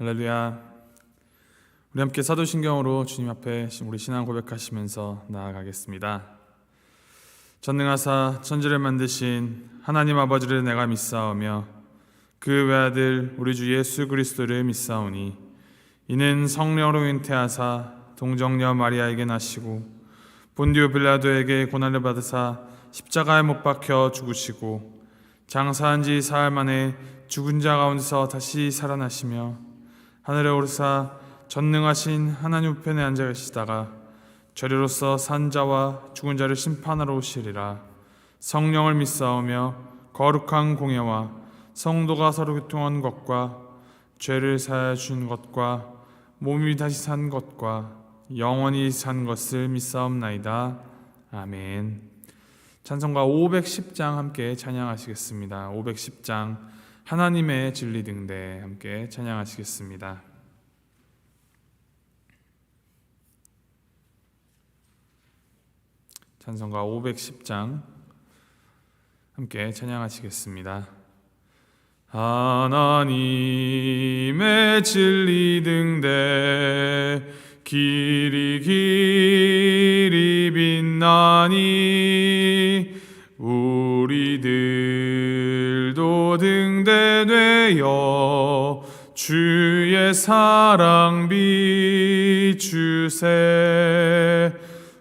할렐루야. 우리 함께 사도신경으로 주님 앞에 우리 신앙 고백하시면서 나아가겠습니다. 전능하사 천지를 만드신 하나님 아버지를 내가 믿사오며 그 외아들 우리 주 예수 그리스도를 믿사오니 이는 성령으로 잉태하사 동정녀 마리아에게 나시고 본디오 빌라도에게 고난을 받으사 십자가에 못 박혀 죽으시고 장사한 지 사흘 만에 죽은 자 가운데서 다시 살아나시며 하늘에 오르사 전능하신 하나님 우편에 앉아 계시다가 저리로서 산 자와 죽은 자를 심판하러 오시리라. 성령을 믿사오며 거룩한 공예와 성도가 서로 교통한 것과 죄를 사하여 준 것과 몸이 다시 산 것과 영원히 산 것을 믿사옵나이다. 아멘. 찬송가 510장 함께 찬양하시겠습니다. 510장 하나님의 진리 등대 함께 찬양하시겠습니다. 찬송가 510장 함께 찬양하시겠습니다. 하나님의 진리 등대 길이 길이 빛나니 우리들도 등대 되어 주의 사랑 비추세.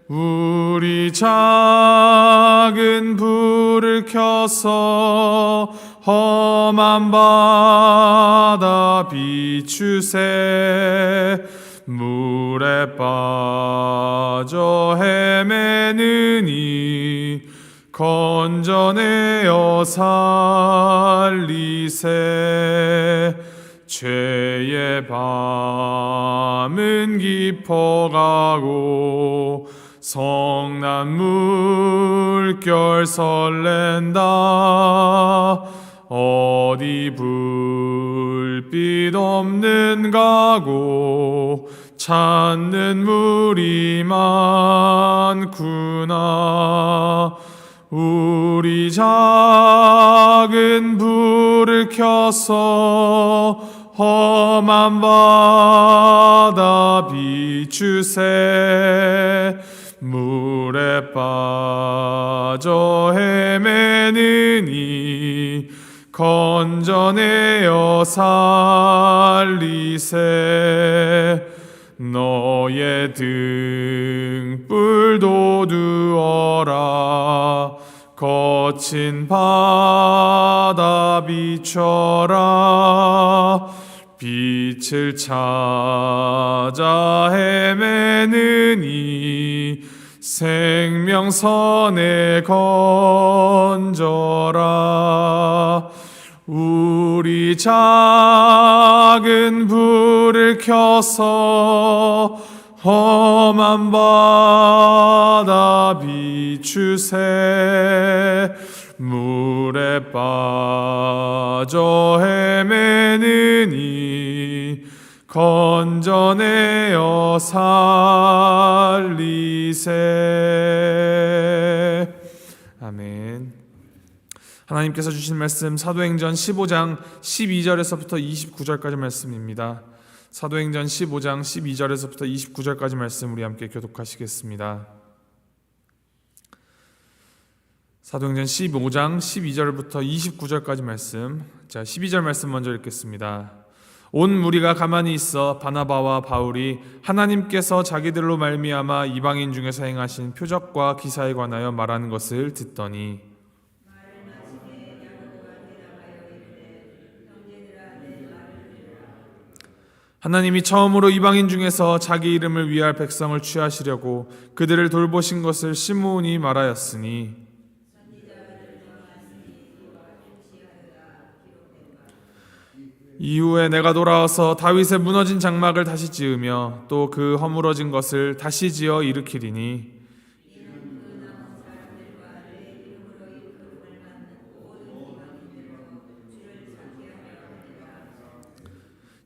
우리 작은 불을 켜서 험한 바다 비추세. 물에 빠져 헤매느니 건져내어 살리세. 죄의 밤은 깊어가고 성난 물결 설렌다. 어디 불빛 없는 가고 찾는 물이 많구나. 우리 작은 불을 켜서 험한 바다 비추세. 물에 빠져 헤매느니 건져내어 살리세. 너의 등불도 두어라. 거친 바다 비춰라. 빛을 찾아 헤매느니 생명선에 건져라. 우리 작은 불을 켜서 험한 바다 비추세. 물에 빠져 헤매느니 건져내어 살리세. 아멘. 하나님께서 주신 말씀 사도행전 15장 12절에서부터 29절까지 말씀입니다. 사도행전 15장 12절에서부터 29절까지 말씀 우리 함께 교독하시겠습니다. 사도행전 15장 12절부터 29절까지 말씀. 자, 12절 말씀 먼저 읽겠습니다. 온 무리가 가만히 있어 바나바와 바울이 하나님께서 자기들로 말미암아 이방인 중에서 행하신 표적과 기사에 관하여 말하는 것을 듣더니 하나님이 처음으로 이방인 중에서 자기 이름을 위할 백성을 취하시려고 그들을 돌보신 것을 시므온이 말하였으니 이후에 내가 돌아와서 다윗의 무너진 장막을 다시 지으며 또 그 허물어진 것을 다시 지어 일으키리니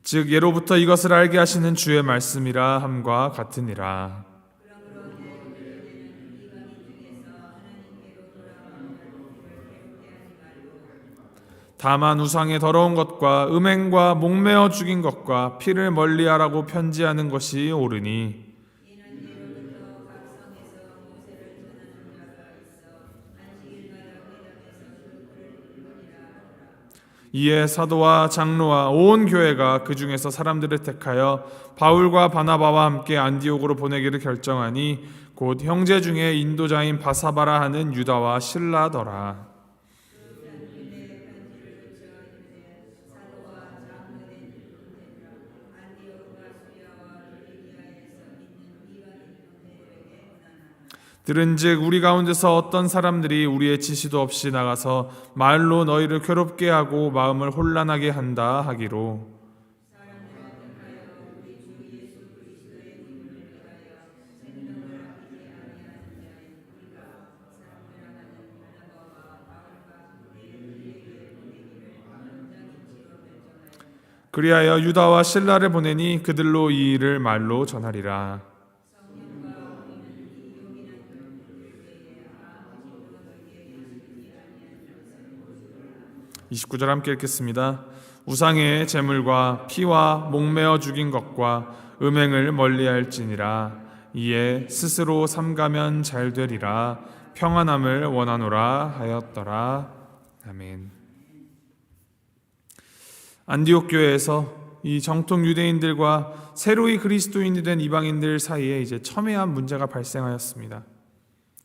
즉 예로부터 이것을 알게 하시는 주의 말씀이라 함과 같으니라. 다만 우상의 더러운 것과 음행과 목매어 죽인 것과 피를 멀리하라고 편지하는 것이 옳으니 이에 사도와 장로와 온 교회가 그 중에서 사람들을 택하여 바울과 바나바와 함께 안디옥으로 보내기를 결정하니 곧 형제 중에 인도자인 바사바라 하는 유다와 실라더라. 들은즉 우리 가운데서 어떤 사람들이 우리의 지시도 없이 나가서 말로 너희를 괴롭게 하고 마음을 혼란하게 한다 하기로 그리하여 유다와 실라를 보내니 그들로 이 일을 말로 전하리라. 29절 함께 읽겠습니다. 우상의 제물과 피와 목매어 죽인 것과 음행을 멀리할지니라. 이에 스스로 삼가면 잘 되리라. 평안함을 원하노라 하였더라. 아멘. 안디옥 교회에서 이 정통 유대인들과 새로이 그리스도인이 된 이방인들 사이에 이제 첨예한 문제가 발생하였습니다.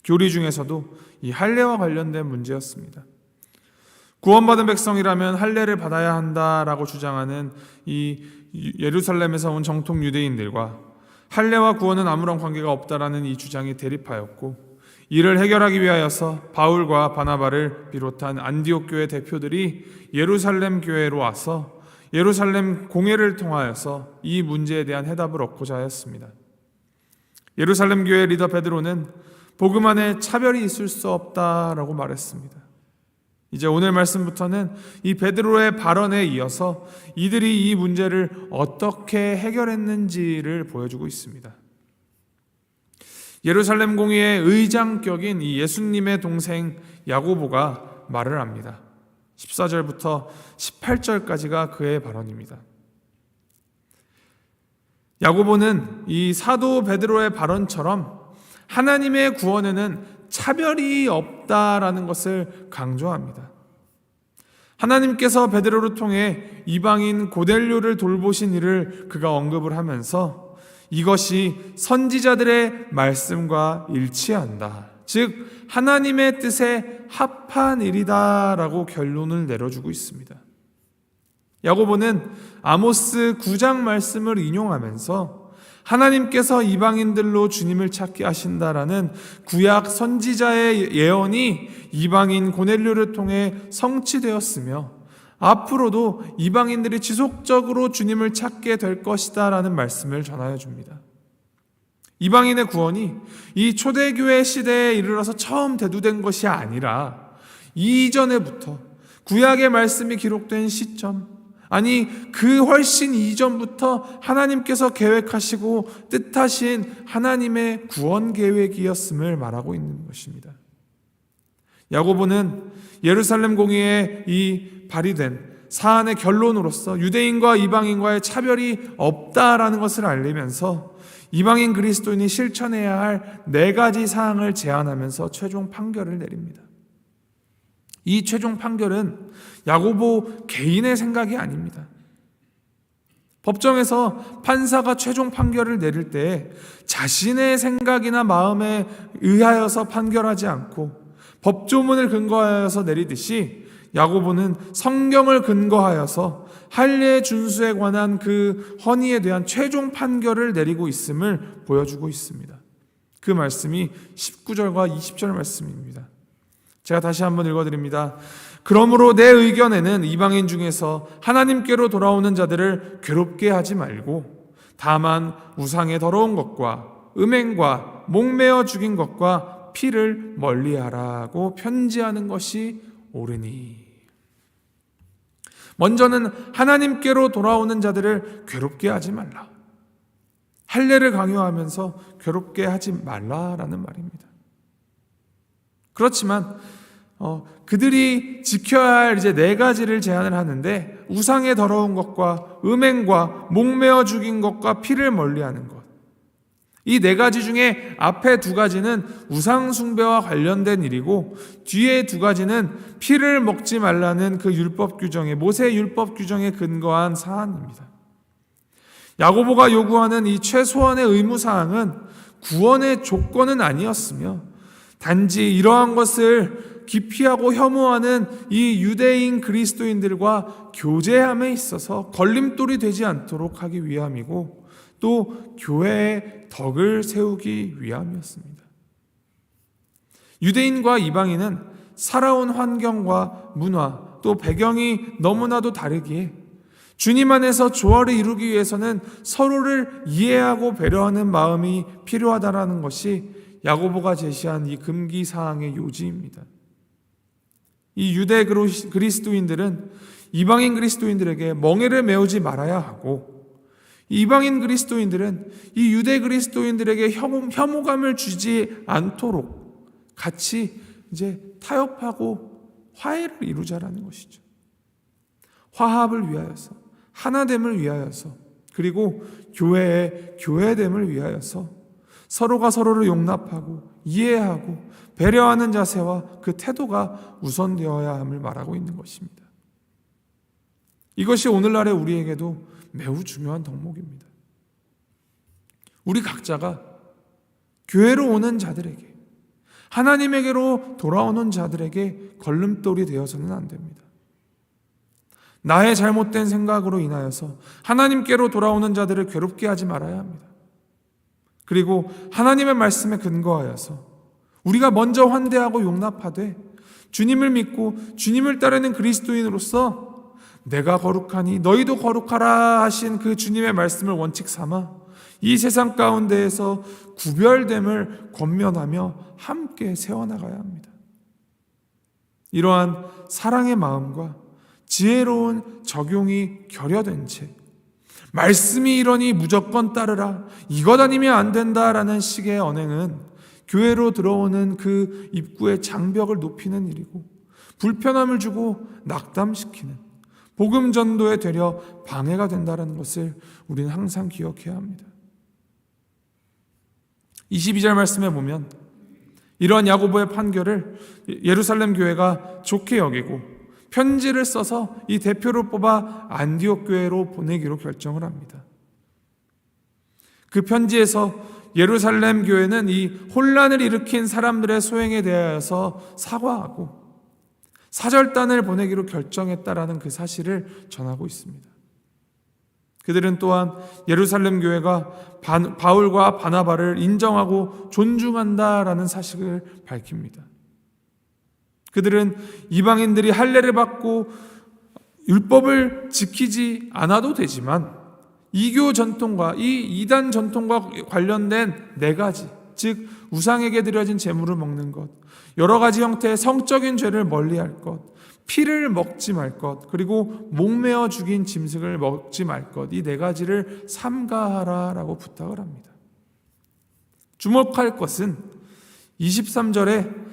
교리 중에서도 이 할례와 관련된 문제였습니다. 구원받은 백성이라면 할례를 받아야 한다라고 주장하는 이 예루살렘에서 온 정통 유대인들과 할례와 구원은 아무런 관계가 없다라는 이 주장이 대립하였고, 이를 해결하기 위하여서 바울과 바나바를 비롯한 안디옥 교회 대표들이 예루살렘 교회로 와서 예루살렘 공회를 통하여서 이 문제에 대한 해답을 얻고자 하였습니다. 예루살렘 교회 리더 베드로는 복음 안에 차별이 있을 수 없다라고 말했습니다. 이제 오늘 말씀부터는 이 베드로의 발언에 이어서 이들이 이 문제를 어떻게 해결했는지를 보여주고 있습니다. 예루살렘 공의의 의장격인 이 예수님의 동생 야고보가 말을 합니다. 14절부터 18절까지가 그의 발언입니다. 야고보는 이 사도 베드로의 발언처럼 하나님의 구원에는 차별이 없다라는 것을 강조합니다. 하나님께서 베드로를 통해 이방인 고넬료를 돌보신 일을 그가 언급을 하면서 이것이 선지자들의 말씀과 일치한다. 즉 하나님의 뜻에 합한 일이다라고 결론을 내려주고 있습니다. 야고보는 아모스 9장 말씀을 인용하면서 하나님께서 이방인들로 주님을 찾게 하신다라는 구약 선지자의 예언이 이방인 고넬료를 통해 성취되었으며 앞으로도 이방인들이 지속적으로 주님을 찾게 될 것이다라는 말씀을 전하여 줍니다. 이방인의 구원이 이 초대교회 시대에 이르러서 처음 대두된 것이 아니라 이전에부터 구약의 말씀이 기록된 시점, 아니 그 훨씬 이전부터 하나님께서 계획하시고 뜻하신 하나님의 구원 계획이었음을 말하고 있는 것입니다. 야고보는 예루살렘 공의에 이 발의된 사안의 결론으로서 유대인과 이방인과의 차별이 없다라는 것을 알리면서 이방인 그리스도인이 실천해야 할 4가지 사항을 제안하면서 최종 판결을 내립니다. 이 최종 판결은 야고보 개인의 생각이 아닙니다. 법정에서 판사가 최종 판결을 내릴 때 자신의 생각이나 마음에 의하여서 판결하지 않고 법조문을 근거하여서 내리듯이 야고보는 성경을 근거하여서 할례 준수에 관한 그 헌의에 대한 최종 판결을 내리고 있음을 보여주고 있습니다. 그 말씀이 19절과 20절 말씀입니다. 제가 다시 한번 읽어드립니다. 그러므로 내 의견에는 이방인 중에서 하나님께로 돌아오는 자들을 괴롭게 하지 말고 다만 우상의 더러운 것과 음행과 목매어 죽인 것과 피를 멀리하라고 편지하는 것이 옳으니. 먼저는 하나님께로 돌아오는 자들을 괴롭게 하지 말라. 할례를 강요하면서 괴롭게 하지 말라라는 말입니다. 그렇지만 그들이 지켜야 할 이제 네 가지를 제안을 하는데, 우상의 더러운 것과 음행과 목매어 죽인 것과 피를 멀리하는 것. 이 네 가지 중에 앞에 두 가지는 우상 숭배와 관련된 일이고, 뒤에 두 가지는 피를 먹지 말라는 그 율법 규정에, 모세 율법 규정에 근거한 사안입니다. 야고보가 요구하는 이 최소한의 의무 사항은 구원의 조건은 아니었으며, 단지 이러한 것을 기피하고 혐오하는 이 유대인 그리스도인들과 교제함에 있어서 걸림돌이 되지 않도록 하기 위함이고, 또 교회의 덕을 세우기 위함이었습니다. 유대인과 이방인은 살아온 환경과 문화, 또 배경이 너무나도 다르기에 주님 안에서 조화를 이루기 위해서는 서로를 이해하고 배려하는 마음이 필요하다는 것이 야고보가 제시한 이 금기 사항의 요지입니다. 이 유대 그리스도인들은 이방인 그리스도인들에게 멍에를 메우지 말아야 하고, 이방인 그리스도인들은 이 유대 그리스도인들에게 혐오감을 주지 않도록 같이 이제 타협하고 화해를 이루자라는 것이죠. 화합을 위하여서, 하나됨을 위하여서, 그리고 교회의 교회됨을 위하여서 서로가 서로를 용납하고 이해하고 배려하는 자세와 그 태도가 우선되어야 함을 말하고 있는 것입니다. 이것이 오늘날의 우리에게도 매우 중요한 덕목입니다. 우리 각자가 교회로 오는 자들에게, 하나님에게로 돌아오는 자들에게 걸림돌이 되어서는 안 됩니다. 나의 잘못된 생각으로 인하여서 하나님께로 돌아오는 자들을 괴롭게 하지 말아야 합니다. 그리고 하나님의 말씀에 근거하여서 우리가 먼저 환대하고 용납하되, 주님을 믿고 주님을 따르는 그리스도인으로서 내가 거룩하니 너희도 거룩하라 하신 그 주님의 말씀을 원칙 삼아 이 세상 가운데에서 구별됨을 권면하며 함께 세워나가야 합니다. 이러한 사랑의 마음과 지혜로운 적용이 결여된 채 말씀이 이러니 무조건 따르라, 이것 아니면 안 된다라는 식의 언행은 교회로 들어오는 그 입구의 장벽을 높이는 일이고, 불편함을 주고 낙담시키는, 복음 전도에 되려 방해가 된다는 것을 우리는 항상 기억해야 합니다. 22절 말씀에 보면 이러한 야고보의 판결을 예루살렘 교회가 좋게 여기고 편지를 써서 이 대표를 뽑아 안디옥 교회로 보내기로 결정을 합니다. 그 편지에서 예루살렘 교회는 이 혼란을 일으킨 사람들의 소행에 대하여서 사과하고 사절단을 보내기로 결정했다라는 그 사실을 전하고 있습니다. 그들은 또한 예루살렘 교회가 바울과 바나바를 인정하고 존중한다라는 사실을 밝힙니다. 그들은 이방인들이 할례를 받고 율법을 지키지 않아도 되지만 이교 전통과 이 이단 전통과 관련된 네 가지, 즉 우상에게 드려진 제물을 먹는 것, 여러 가지 형태의 성적인 죄를 멀리할 것, 피를 먹지 말 것, 그리고 목매어 죽인 짐승을 먹지 말 것, 이 네 가지를 삼가하라라고 부탁을 합니다. 주목할 것은 23절에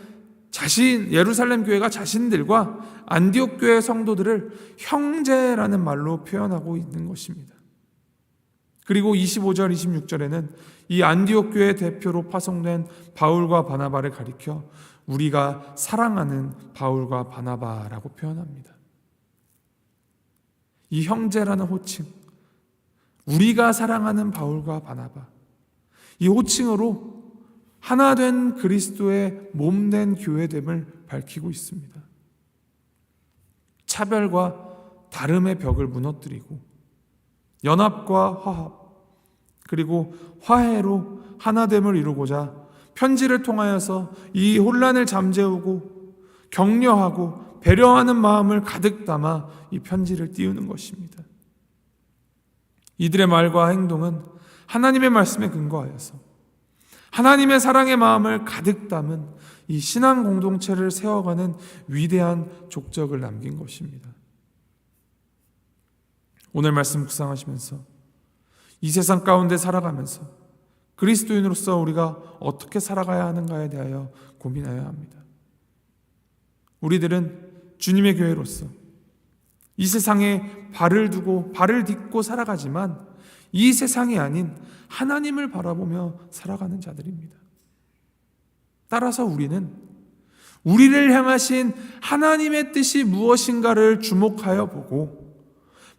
예루살렘 교회가 자신들과 안디옥 교회 성도들을 형제라는 말로 표현하고 있는 것입니다. 그리고 25절, 26절에는 이 안디옥 교회 대표로 파송된 바울과 바나바를 가리켜 우리가 사랑하는 바울과 바나바라고 표현합니다. 이 형제라는 호칭, 우리가 사랑하는 바울과 바나바, 이 호칭으로 하나 된 그리스도의 몸된 교회됨을 밝히고 있습니다. 차별과 다름의 벽을 무너뜨리고 연합과 화합, 그리고 화해로 하나됨을 이루고자 편지를 통하여서 이 혼란을 잠재우고 격려하고 배려하는 마음을 가득 담아 이 편지를 띄우는 것입니다. 이들의 말과 행동은 하나님의 말씀에 근거하여서 하나님의 사랑의 마음을 가득 담은 이 신앙 공동체를 세워가는 위대한 족적을 남긴 것입니다. 오늘 말씀 묵상하시면서 이 세상 가운데 살아가면서 그리스도인으로서 우리가 어떻게 살아가야 하는가에 대하여 고민해야 합니다. 우리들은 주님의 교회로서 이 세상에 발을 딛고 살아가지만 이 세상이 아닌 하나님을 바라보며 살아가는 자들입니다. 따라서 우리는 우리를 향하신 하나님의 뜻이 무엇인가를 주목하여 보고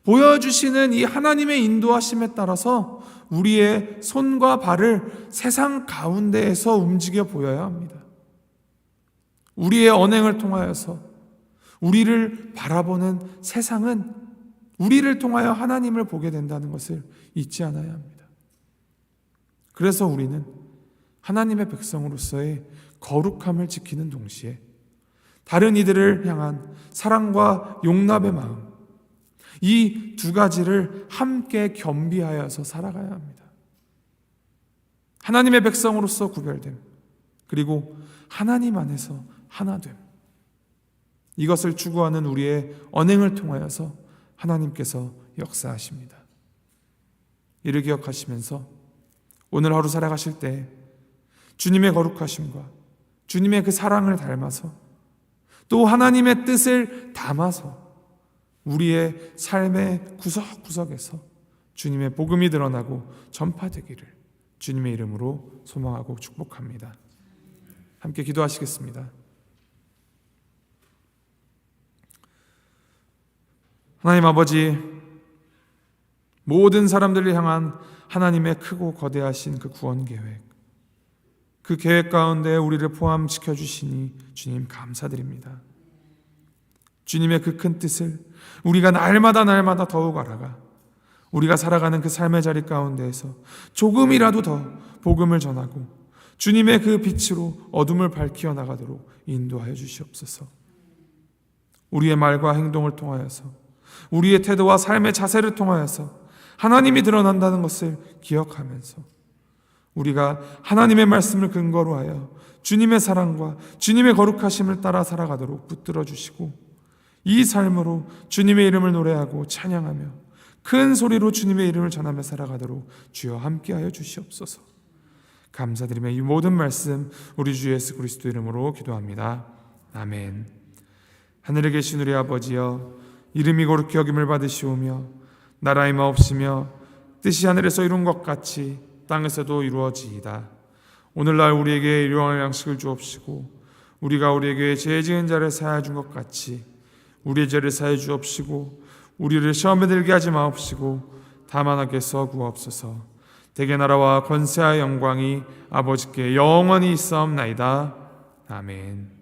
보여주시는 이 하나님의 인도하심에 따라서 우리의 손과 발을 세상 가운데에서 움직여 보여야 합니다. 우리의 언행을 통하여서 우리를 바라보는 세상은 우리를 통하여 하나님을 보게 된다는 것을 잊지 않아야 합니다. 그래서 우리는 하나님의 백성으로서의 거룩함을 지키는 동시에 다른 이들을 향한 사랑과 용납의 마음, 이 두 가지를 함께 겸비하여서 살아가야 합니다. 하나님의 백성으로서 구별됨, 그리고 하나님 안에서 하나됨, 이것을 추구하는 우리의 언행을 통하여서 하나님께서 역사하십니다. 이를 기억하시면서 오늘 하루 살아가실 때 주님의 거룩하심과 주님의 그 사랑을 닮아서 또 하나님의 뜻을 담아서 우리의 삶의 구석구석에서 주님의 복음이 드러나고 전파되기를 주님의 이름으로 소망하고 축복합니다. 함께 기도하시겠습니다. 하나님 아버지, 모든 사람들을 향한 하나님의 크고 거대하신 그 구원 계획, 그 계획 가운데 우리를 포함시켜 주시니 주님 감사드립니다. 주님의 그 큰 뜻을 우리가 날마다 더욱 알아가 우리가 살아가는 그 삶의 자리 가운데에서 조금이라도 더 복음을 전하고 주님의 그 빛으로 어둠을 밝히어 나가도록 인도하여 주시옵소서. 우리의 말과 행동을 통하여서 우리의 태도와 삶의 자세를 통하여서 하나님이 드러난다는 것을 기억하면서 우리가 하나님의 말씀을 근거로 하여 주님의 사랑과 주님의 거룩하심을 따라 살아가도록 붙들어 주시고 이 삶으로 주님의 이름을 노래하고 찬양하며 큰 소리로 주님의 이름을 전하며 살아가도록 주여 함께하여 주시옵소서. 감사드리며 이 모든 말씀 우리 주 예수 그리스도 이름으로 기도합니다. 아멘. 하늘에 계신 우리 아버지여, 이름이 거룩히 여김을 받으시오며 나라의 마옵시며 뜻이 하늘에서 이룬 것 같이 땅에서도 이루어지이다. 오늘날 우리에게 일용할 양식을 주옵시고 우리가 우리에게 죄 지은 자를 사하여 준 것 같이 우리의 죄를 사하여 주옵시고 우리를 시험에 들게 하지 마옵시고 다만 악에서 구하옵소서. 대개 나라와 권세와 영광이 아버지께 영원히 있사옵나이다. 아멘.